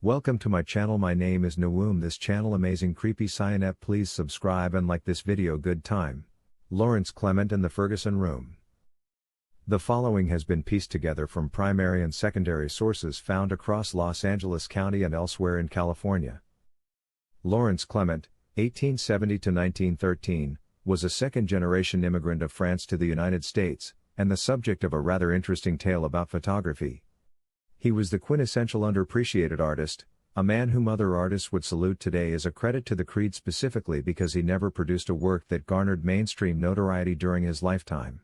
Welcome to my channel. My name is Nawoom. This channel amazing creepy cyanep. Please subscribe and like this video. Good time. Lawrence Clement and the Ferguson Room. The following has been pieced together from primary and secondary sources found across Los Angeles County and elsewhere in California. Lawrence Clement, 1870 to 1913, was a second-generation immigrant of France to the United States, and the subject of a rather interesting tale about photography. He was the quintessential underappreciated artist, a man whom other artists would salute today as a credit to the creed specifically because he never produced a work that garnered mainstream notoriety during his lifetime.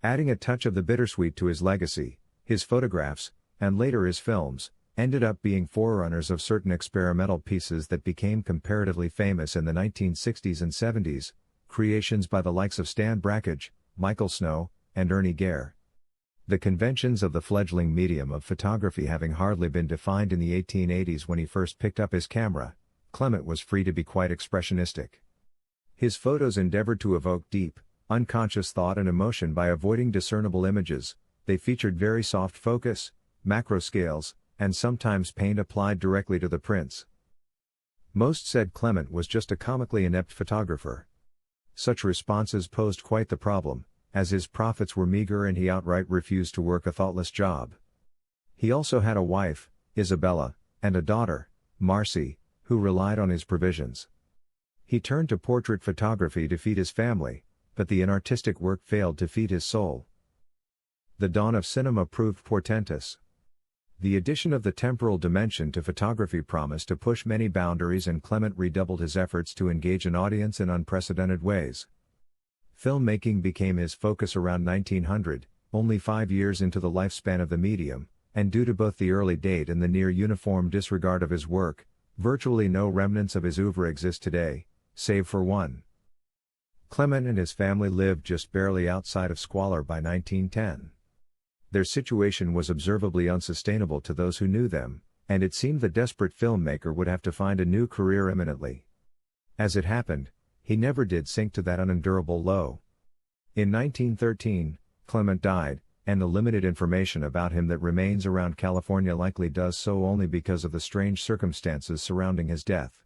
Adding a touch of the bittersweet to his legacy, his photographs, and later his films, ended up being forerunners of certain experimental pieces that became comparatively famous in the 1960s and 70s, creations by the likes of Stan Brakhage, Michael Snow, and Ernie Gare. The conventions of the fledgling medium of photography having hardly been defined in the 1880s when he first picked up his camera, Clement was free to be quite expressionistic. His photos endeavored to evoke deep, unconscious thought and emotion by avoiding discernible images. They featured very soft focus, macro scales, and sometimes paint applied directly to the prints. Most said Clement was just a comically inept photographer. Such responses posed quite the problem, as his profits were meager and he outright refused to work a thoughtless job. He also had a wife, Isabella, and a daughter, Marcy, who relied on his provisions. He turned to portrait photography to feed his family, but the inartistic work failed to feed his soul. The dawn of cinema proved portentous. The addition of the temporal dimension to photography promised to push many boundaries, and Clement redoubled his efforts to engage an audience in unprecedented ways. Filmmaking became his focus around 1900, only 5 years into the lifespan of the medium, and due to both the early date and the near-uniform disregard of his work, virtually no remnants of his oeuvre exist today, save for one. Clement and his family lived just barely outside of squalor by 1910. Their situation was observably unsustainable to those who knew them, and it seemed the desperate filmmaker would have to find a new career imminently. As it happened, he never did sink to that unendurable low. In 1913, Clement died, and the limited information about him that remains around California likely does so only because of the strange circumstances surrounding his death.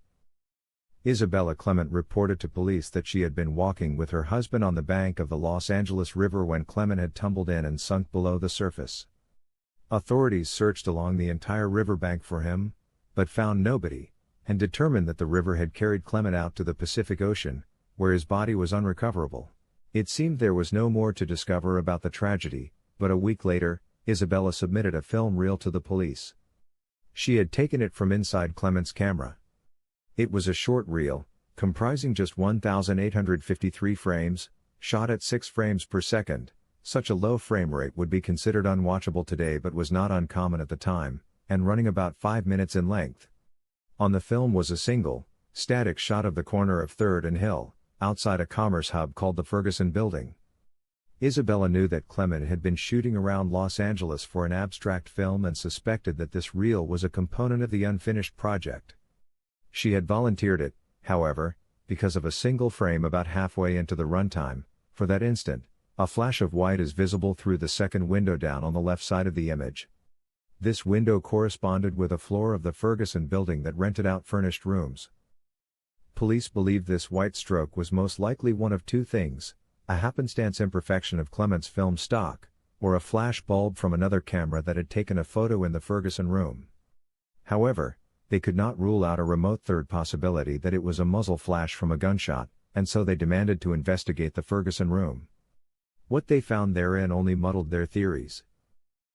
Isabella Clement reported to police that she had been walking with her husband on the bank of the Los Angeles River when Clement had tumbled in and sunk below the surface. Authorities searched along the entire riverbank for him, but found nobody, and determined that the river had carried Clement out to the Pacific Ocean, where his body was unrecoverable. It seemed there was no more to discover about the tragedy, but a week later, Isabella submitted a film reel to the police. She had taken it from inside Clement's camera. It was a short reel, comprising just 1,853 frames, shot at 6 frames per second. Such a low frame rate would be considered unwatchable today but was not uncommon at the time, and running about 5 minutes in length. On the film was a single, static shot of the corner of 3rd and Hill, outside a commerce hub called the Ferguson building. Isabella knew that Clement had been shooting around Los Angeles for an abstract film and suspected that this reel was a component of the unfinished project. She had volunteered it, however, because of a single frame about halfway into the runtime. For that instant, a flash of white is visible through the second window down on the left side of the image. This window corresponded with a floor of the Ferguson building that rented out furnished rooms. Police believed this white stroke was most likely one of two things: a happenstance imperfection of Clement's film stock, or a flash bulb from another camera that had taken a photo in the Ferguson room. However, they could not rule out a remote third possibility that it was a muzzle flash from a gunshot, and so they demanded to investigate the Ferguson room. What they found therein only muddled their theories.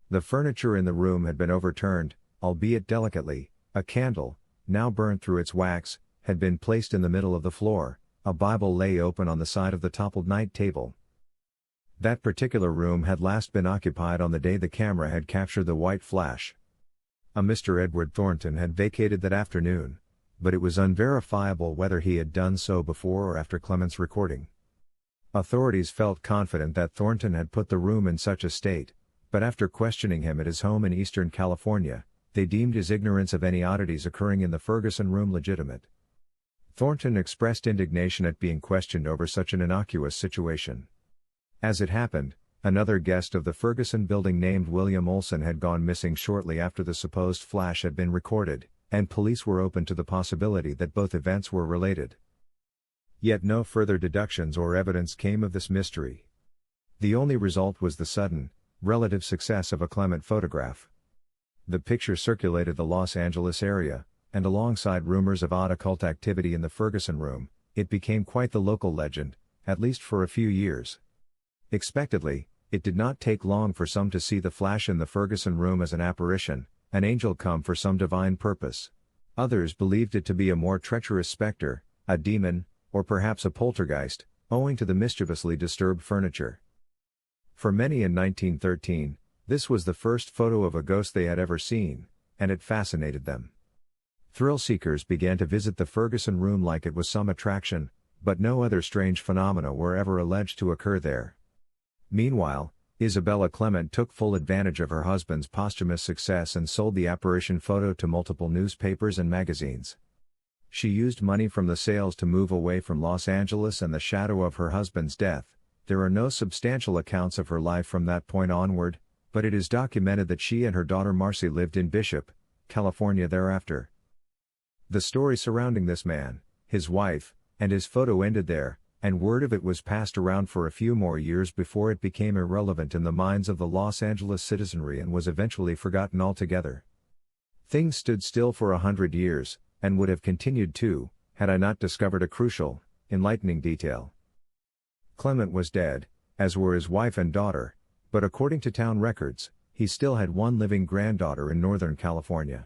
The furniture in the room had been overturned, albeit delicately. A candle, now burnt through its wax, had been placed in the middle of the floor. A Bible lay open on the side of the toppled night table. That particular room had last been occupied on the day the camera had captured the white flash. A Mr. Edward Thornton had vacated that afternoon, but it was unverifiable whether he had done so before or after Clement's recording. Authorities felt confident that Thornton had put the room in such a state, but after questioning him at his home in Eastern California, they deemed his ignorance of any oddities occurring in the Ferguson room legitimate. Thornton expressed indignation at being questioned over such an innocuous situation. As it happened, Another guest of the Ferguson building named William Olson had gone missing shortly after the supposed flash had been recorded, and police were open to the possibility that both events were related. Yet no further deductions or evidence came of this mystery. The only result was the sudden, relative success of a Clement photograph. The picture circulated the Los Angeles area, and alongside rumors of odd occult activity in the Ferguson room, it became quite the local legend, at least for a few years. Expectedly, it did not take long for some to see the flash in the Ferguson room as an apparition, an angel come for some divine purpose. Others believed it to be a more treacherous specter, a demon, or perhaps a poltergeist, owing to the mischievously disturbed furniture. For many in 1913, this was the first photo of a ghost they had ever seen, and it fascinated them. Thrill-seekers began to visit the Ferguson room like it was some attraction, but no other strange phenomena were ever alleged to occur there. Meanwhile, Isabella Clement took full advantage of her husband's posthumous success and sold the apparition photo to multiple newspapers and magazines. She used money from the sales to move away from Los Angeles and the shadow of her husband's death. There are no substantial accounts of her life from that point onward, but it is documented that she and her daughter Marcy lived in Bishop, California thereafter. The story surrounding this man, his wife, and his photo ended there, and word of it was passed around for a few more years before it became irrelevant in the minds of the Los Angeles citizenry and was eventually forgotten altogether. Things stood still for 100 years, and would have continued to, had I not discovered a crucial, enlightening detail. Clement was dead, as were his wife and daughter, but according to town records, he still had one living granddaughter in Northern California.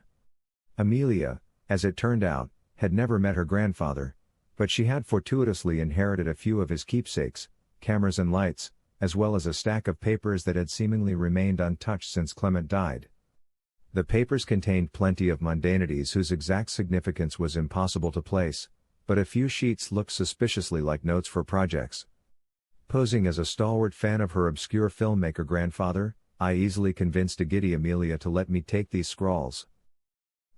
Amelia, as it turned out, had never met her grandfather, but she had fortuitously inherited a few of his keepsakes, cameras and lights, as well as a stack of papers that had seemingly remained untouched since Clement died. The papers contained plenty of mundanities whose exact significance was impossible to place, but a few sheets looked suspiciously like notes for projects. Posing as a stalwart fan of her obscure filmmaker grandfather, I easily convinced a giddy Amelia to let me take these scrawls.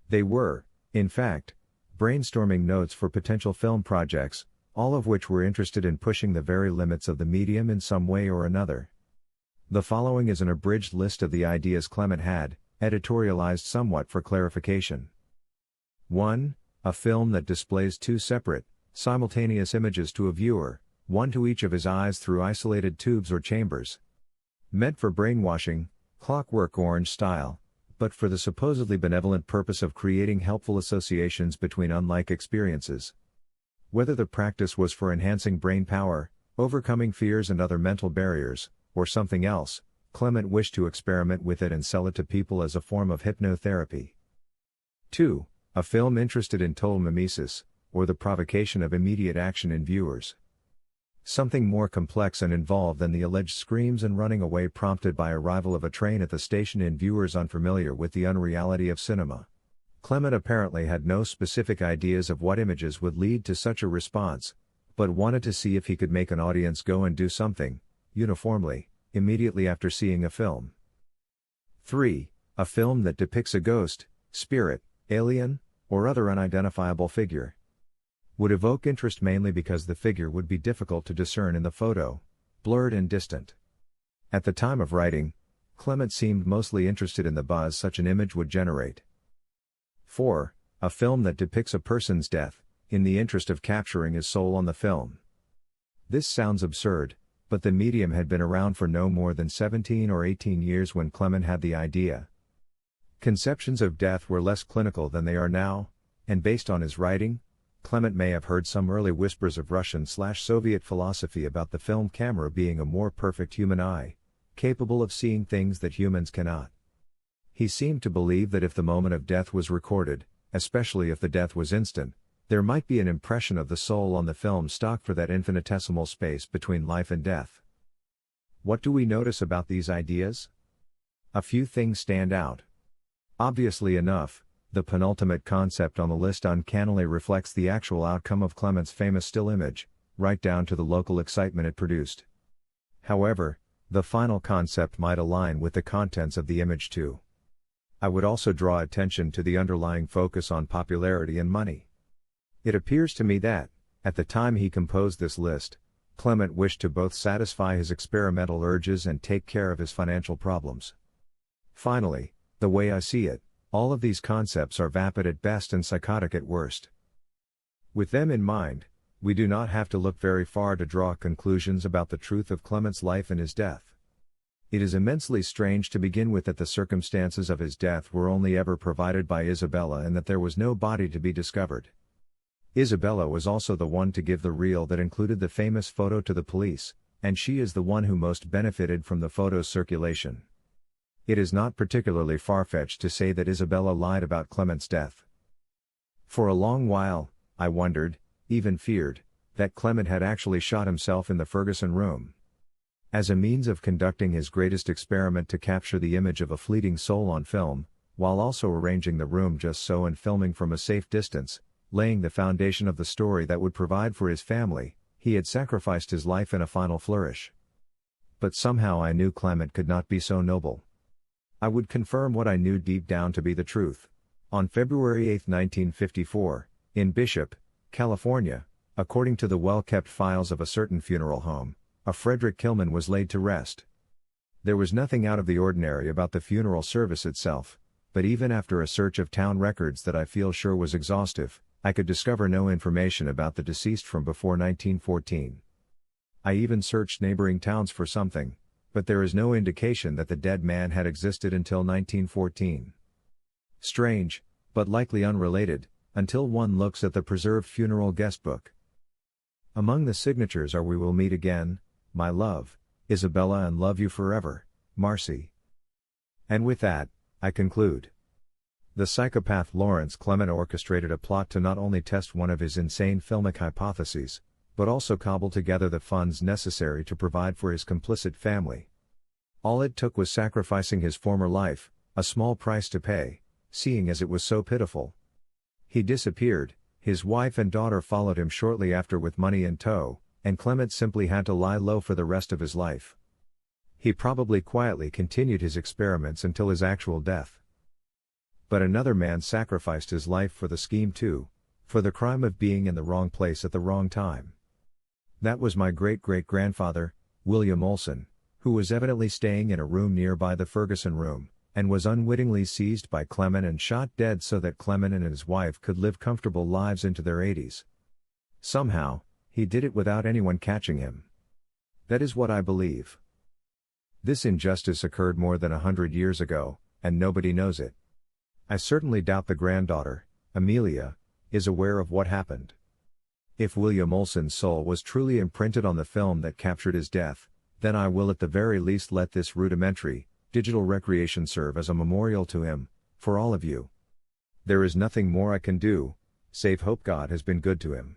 They were, in fact, brainstorming notes for potential film projects, all of which were interested in pushing the very limits of the medium in some way or another. The following is an abridged list of the ideas Clement had, editorialized somewhat for clarification. 1. A film that displays two separate, simultaneous images to a viewer, one to each of his eyes through isolated tubes or chambers. Meant for brainwashing, Clockwork Orange style, but for the supposedly benevolent purpose of creating helpful associations between unlike experiences. Whether the practice was for enhancing brain power, overcoming fears and other mental barriers, or something else, Clement wished to experiment with it and sell it to people as a form of hypnotherapy. 2. A film interested in total mimesis, or the provocation of immediate action in viewers. Something more complex and involved than the alleged screams and running away prompted by arrival of a train at the station in viewers unfamiliar with the unreality of cinema. Clement apparently had no specific ideas of what images would lead to such a response, but wanted to see if he could make an audience go and do something, uniformly, immediately after seeing a film. 3. A film that depicts a ghost, spirit, alien, or other unidentifiable figure. Would evoke interest mainly because the figure would be difficult to discern in the photo, blurred and distant. At the time of writing, Clement seemed mostly interested in the buzz such an image would generate. 4. A film that depicts a person's death, in the interest of capturing his soul on the film. This sounds absurd, but the medium had been around for no more than 17 or 18 years when Clement had the idea. Conceptions of death were less clinical than they are now, and based on his writing, Clement may have heard some early whispers of Russian/Soviet philosophy about the film camera being a more perfect human eye, capable of seeing things that humans cannot. He seemed to believe that if the moment of death was recorded, especially if the death was instant, there might be an impression of the soul on the film stock for that infinitesimal space between life and death. What do we notice about these ideas? A few things stand out. Obviously enough, the penultimate concept on the list uncannily reflects the actual outcome of Clement's famous still image, right down to the local excitement it produced. However, the final concept might align with the contents of the image too. I would also draw attention to the underlying focus on popularity and money. It appears to me that, at the time he composed this list, Clement wished to both satisfy his experimental urges and take care of his financial problems. Finally, the way I see it, all of these concepts are vapid at best and psychotic at worst. With them in mind, we do not have to look very far to draw conclusions about the truth of Clement's life and his death. It is immensely strange to begin with that the circumstances of his death were only ever provided by Isabella and that there was no body to be discovered. Isabella was also the one to give the reel that included the famous photo to the police, and she is the one who most benefited from the photo's circulation. It is not particularly far-fetched to say that Isabella lied about Clement's death. For a long while, I wondered, even feared, that Clement had actually shot himself in the Ferguson room. As a means of conducting his greatest experiment to capture the image of a fleeting soul on film, while also arranging the room just so and filming from a safe distance, laying the foundation of the story that would provide for his family, he had sacrificed his life in a final flourish. But somehow I knew Clement could not be so noble. I would confirm what I knew deep down to be the truth. On February 8, 1954, in Bishop, California, according to the well-kept files of a certain funeral home, a Frederick Killman was laid to rest. There was nothing out of the ordinary about the funeral service itself, but even after a search of town records that I feel sure was exhaustive, I could discover no information about the deceased from before 1914. I even searched neighboring towns for something, but there is no indication that the dead man had existed until 1914. Strange, but likely unrelated, until one looks at the preserved funeral guestbook. Among the signatures are "We will meet again, my love, Isabella, and love you forever, Marcy." And with that, I conclude. The psychopath Lawrence Clement orchestrated a plot to not only test one of his insane filmic hypotheses, but also cobble together the funds necessary to provide for his complicit family. All it took was sacrificing his former life, a small price to pay, seeing as it was so pitiful. He disappeared, his wife and daughter followed him shortly after with money in tow, and Clement simply had to lie low for the rest of his life. He probably quietly continued his experiments until his actual death. But another man sacrificed his life for the scheme too, for the crime of being in the wrong place at the wrong time. That was my great-great-grandfather, William Olson, who was evidently staying in a room nearby the Ferguson room, and was unwittingly seized by Clement and shot dead so that Clement and his wife could live comfortable lives into their 80s. Somehow, he did it without anyone catching him. That is what I believe. This injustice occurred more than 100 years ago, and nobody knows it. I certainly doubt the granddaughter, Amelia, is aware of what happened. If William Olson's soul was truly imprinted on the film that captured his death, then I will at the very least let this rudimentary, digital recreation serve as a memorial to him, for all of you. There is nothing more I can do, save hope God has been good to him.